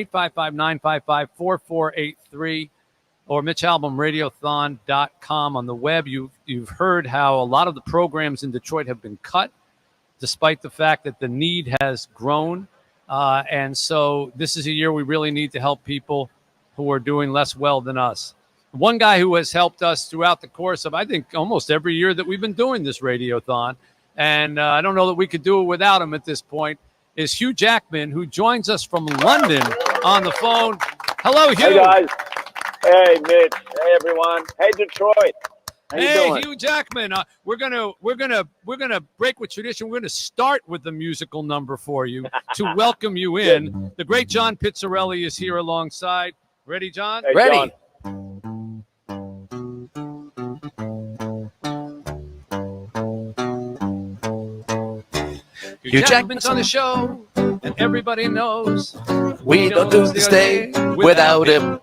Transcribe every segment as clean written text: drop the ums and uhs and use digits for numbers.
855-955-4483 or Mitch Albom, Radiothon.com. On the web, you've heard how a lot of the programs in Detroit have been cut, despite the fact that the need has grown. And so this is a year we really need to help people who are doing less well than us. One guy who has helped us throughout the course of, I think, almost every year that we've been doing this Radiothon, and I don't know that we could do it without him at this point, is Hugh Jackman, who joins us from London on the phone. Hello, Hugh. Hey, guys. Hey, Mitch. Hey, everyone. Hey, Detroit. How you doing? Hugh Jackman. We're gonna break with tradition. We're gonna start with the musical number for you to welcome you in. The great John Pizzarelli is here alongside. Ready, John? Hey, Ready. John. Hugh Jackman's on the show, and everybody knows We don't do this day without him.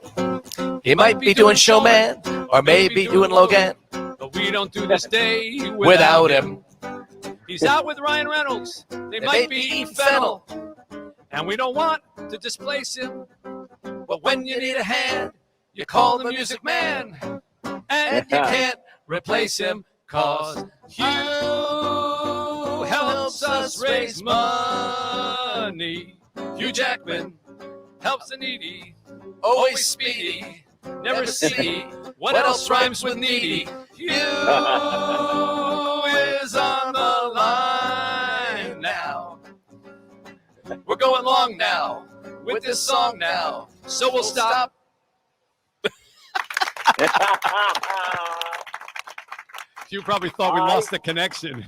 He might be doing Showman or maybe doing Logan, but we don't do this day without him. He's out with Ryan Reynolds. They might be eating fennel, and we don't want to displace him. But when you need a hand, you call the Music Man, and you can't replace him, 'cause Hugh helps us raise money. Hugh Jackman helps the needy, always speedy, never see what else rhymes with needy. Hugh is on the line now. We're going long now with this song now, so we'll stop. You probably thought we lost the connection.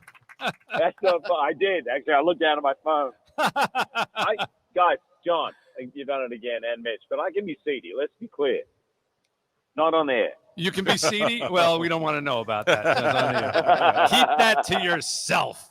That's so fun. I did. Actually, I looked down at my phone. Guys, John, you've done it again, and Mitch, but I can be seedy. Let's be clear. Not on air. You can be seedy? Well, we don't want to know about that. Keep that to yourself.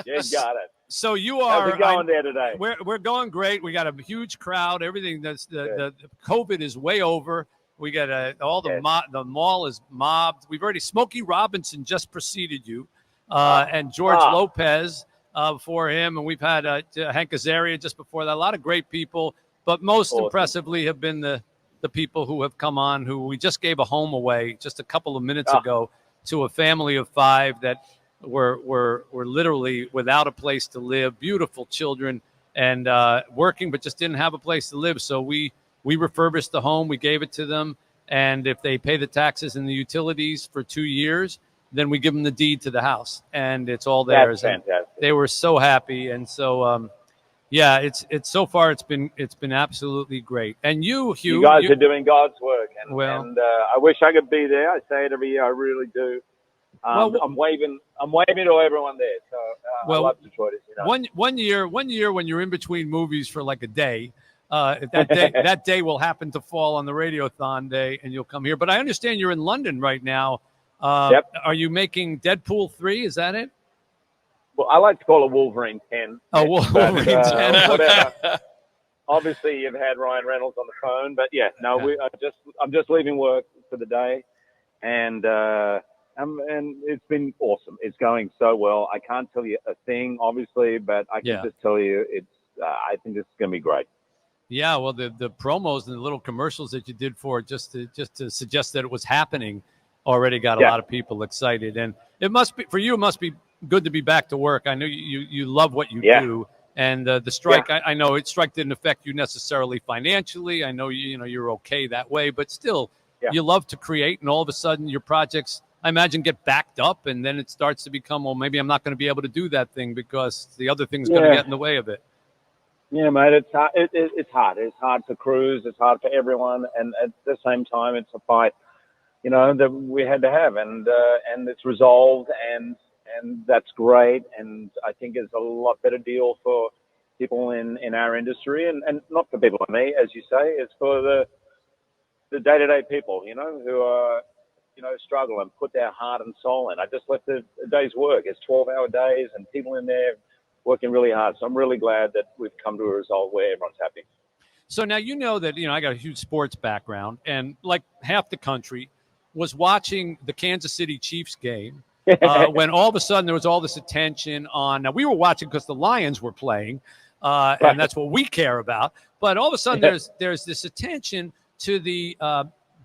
You got it. So you are. How's it going there today? We're going great. We got a huge crowd. Everything that's the COVID is way over. We got all the the mall is mobbed. We've already Smokey Robinson just preceded you, and George Lopez before him, and we've had Hank Azaria just before that. A lot of great people, but most impressively have been the people who have come on. Who we just gave a home away just a couple of minutes ago to a family of 5 that were literally without a place to live. Beautiful children and working, but just didn't have a place to live. So we refurbished the home. We gave it to them. And if they pay the taxes and the utilities for 2 years, then we give them the deed to the house. And it's all theirs. That's fantastic. They were so happy. And so, it's so far it's been absolutely great. And you, Hugh. You guys are doing God's work. And I wish I could be there. I say it every year. I really do. I'm waving to everyone there. So I love Detroit, as you know. One year when you're in between movies for like a day, that day will happen to fall on the Radiothon day, and you'll come here. But I understand you're in London right now. Yep. Are you making Deadpool 3? Is that it? Well, I like to call it Wolverine 10. Oh, Wolverine 10. Whatever. Obviously, you've had Ryan Reynolds on the phone, but I'm just leaving work for the day, and it's been awesome. It's going so well. I can't tell you a thing, obviously, but I can just tell you I think this is going to be great. Yeah, well, the promos and the little commercials that you did for it just to suggest that it was happening already got a lot of people excited. And it must be for you. It must be good to be back to work. I know you love what you do, and the strike. I know strike didn't affect you necessarily financially. I know you're okay that way, but still, you love to create, and all of a sudden your projects, I imagine, get backed up, and then it starts to become, well, maybe I'm not going to be able to do that thing because the other thing's going to get in the way of it. Yeah, mate, it's hard. It's hard. It's hard to cruise. It's hard for everyone, and at the same time, it's a fight, that we had to have, and it's resolved, and that's great. And I think it's a lot better deal for people in our industry, and not for people like me, as you say. It's for the day-to-day people, who are struggle and put their heart and soul in. I just left a day's work. It's 12-hour days, and people in there working really hard. So I'm really glad that we've come to a result where everyone's happy. So now that, I got a huge sports background, and like half the country was watching the Kansas City Chiefs game when all of a sudden there was all this attention on – now we were watching because the Lions were playing, and that's what we care about. But all of a sudden, there's this attention to the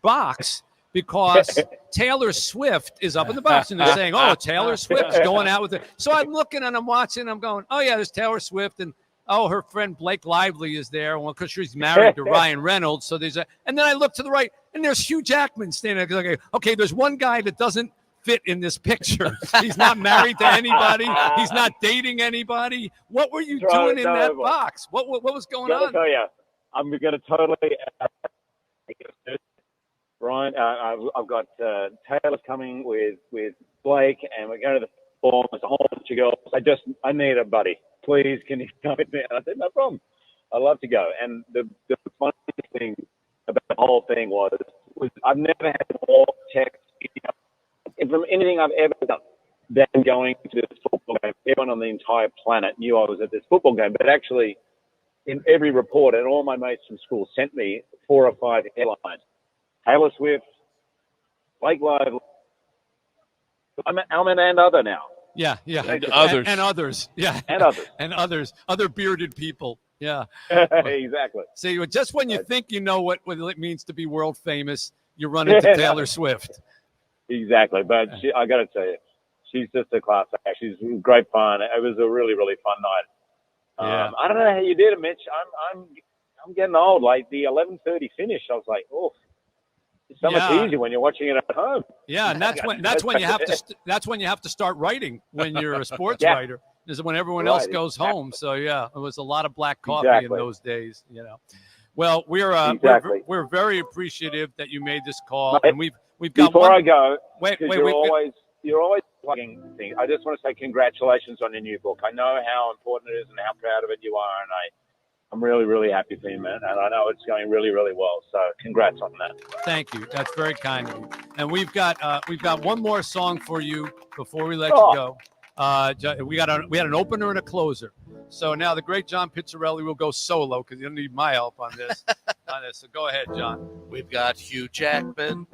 box because Taylor Swift is up in the box, and they're saying, "Oh, Taylor Swift is going out with it." So I'm looking and I'm watching. I'm going, "Oh yeah, there's Taylor Swift," and oh, her friend Blake Lively is there. Well, because she's married to Ryan Reynolds, so there's and then I look to the right, and there's Hugh Jackman standing there. Okay, there's one guy that doesn't fit in this picture. He's not married to anybody. He's not dating anybody. What were you doing in that box? What was going on? I'll tell you, I'm going to totally. Ryan, I've got Taylor coming with Blake, and we're going to the perform. There's a whole bunch of girls. I need a buddy. Please, can you come with me? And I said, no problem. I'd love to go. And the funny thing about the whole thing was I've never had more text from anything I've ever done than going to this football game. Everyone on the entire planet knew I was at this football game, but actually in every report, and all my mates from school sent me 4 or 5 headlines. Taylor Swift, Blake Lively, Alman and other now. Yeah. And others. And others. Yeah. And others. Other bearded people. Yeah. Exactly. See, just when you think you know what it means to be world famous, you run into Taylor Swift. Exactly. But I got to tell you, she's just a class act. She's great fun. It was a really, really fun night. Yeah. I don't know how you did it, Mitch. I'm getting old. Like the 11:30 finish, I was like, oh. It's so much easier when you're watching it at home. Yeah, and that's when you have to start writing when you're a sports writer. Is when everyone else goes home. So yeah, it was a lot of black coffee in those days. You know. Well, we're very appreciative that you made this call, and we've got. Before I go, wait, you're always plugging things. I just want to say congratulations on your new book. I know how important it is and how proud of it you are, and I'm really, really happy for you, man. And I know it's going really, really well. So congrats on that. Thank you. That's very kind of you. And we've got one more song for you before we let you go. We had an opener and a closer. So now the great John Pizzarelli will go solo because you don't need my help on this. So go ahead, John. We've got Hugh Jackman.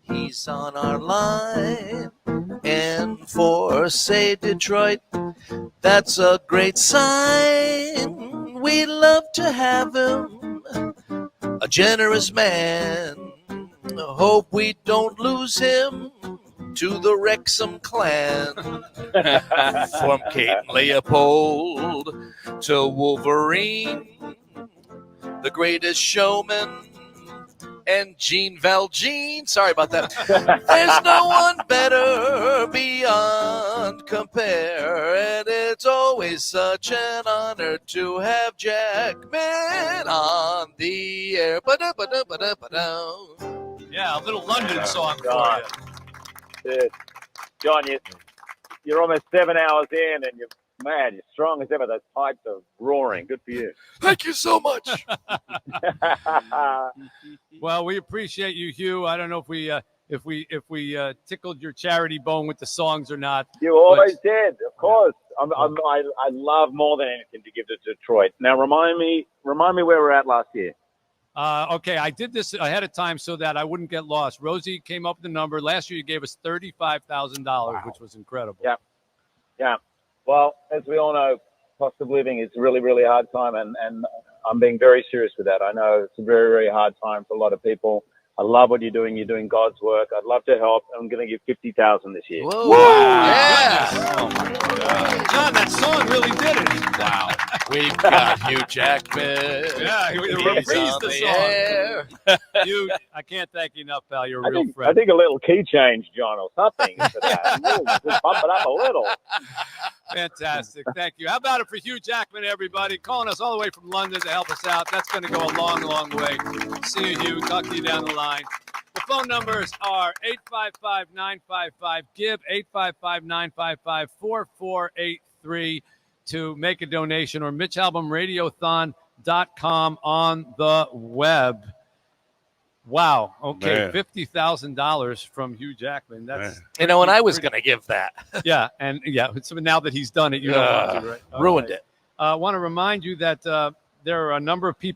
He's on our line. And for, say, Detroit, that's a great sign. We'd love to have him, a generous man. Hope we don't lose him to the Wrexham clan. From Kate and Leopold to Wolverine, the greatest showman, and Gene Valjean. Sorry about that. There's no one better beyond compare, and it's always such an honor to have Jackman on the air. Yeah, a little London song for you. John, you're almost 7 hours in, and you're strong as ever. Those pipes are roaring. Good for you. Thank you so much. Well, we appreciate you, Hugh. I don't know if we tickled your charity bone with the songs or not. You always did, of course. I love more than anything to give to Detroit. Now, remind me where we're at last year. Okay, I did this ahead of time so that I wouldn't get lost. Rosie came up with the number. Last year, you gave us $35,000, which was incredible. Yeah. Well, as we all know, cost of living is a really, really hard time, and I'm being very serious with that. I know it's a very, very hard time for a lot of people. I love what you're doing. You're doing God's work. I'd love to help. I'm going to give $50,000 this year. Whoa! Wow. Yeah. Oh my God. John, that song really did it. Wow. We've got Hugh Jackman. Yeah, he reprised the song. Hugh, I can't thank you enough, pal. You're a real friend. I think a little key change, John, or something for that. Just bump it up a little. Fantastic. Thank you. How about it for Hugh Jackman, everybody, calling us all the way from London to help us out. That's going to go a long, long way. See you, Hugh. Talk to you down the line. The phone numbers are 855-955-GIVE, 855-955-4483 to make a donation, or MitchAlbomRadiothon.com on the web. Wow. Okay. $50,000 from Hugh Jackman. That's and I was going to give that. Yeah. And so now that he's done it, you don't want to, right? Ruined it. I want to remind you that there are a number of people